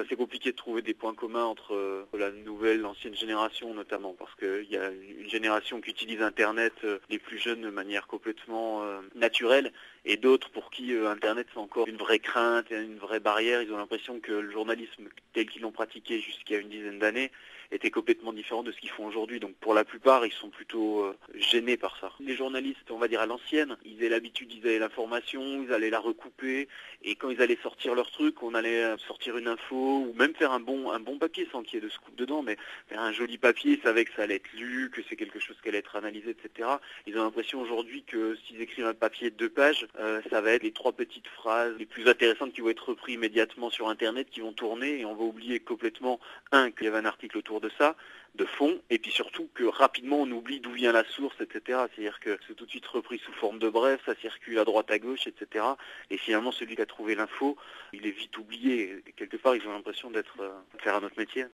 C'est assez compliqué de trouver des points communs entre la nouvelle et l'ancienne génération notamment, parce qu'il y a une génération qui utilise Internet, les plus jeunes, de manière complètement naturelle, et d'autres pour qui Internet c'est encore une vraie crainte, une vraie barrière. Ils ont l'impression que le journalisme tel qu'ils l'ont pratiqué jusqu'à une dizaine d'années était complètement différent de ce qu'ils font aujourd'hui. Donc pour la plupart, ils sont plutôt gênés par ça. Les journalistes, on va dire à l'ancienne, ils avaient l'habitude, ils avaient l'information, ils allaient la recouper, et quand ils allaient sortir leur truc, on allait sortir une info, ou même faire un bon papier sans qu'il y ait de scoop dedans, mais faire un joli papier, ils savaient que ça allait être lu, que c'est quelque chose qui allait être analysé, etc. Ils ont l'impression aujourd'hui que s'ils écrivent un papier de 2 pages, ça va être les 3 petites phrases les plus intéressantes qui vont être reprises immédiatement sur Internet, qui vont tourner, et on va oublier complètement, qu'il y avait un article autour de ça, de fond, et puis surtout que rapidement on oublie d'où vient la source, etc. C'est-à-dire que c'est tout de suite repris sous forme de bref, ça circule à droite à gauche, etc. Et finalement celui qui a trouvé l'info, il est vite oublié. Et quelque part ils ont l'impression faire un autre métier.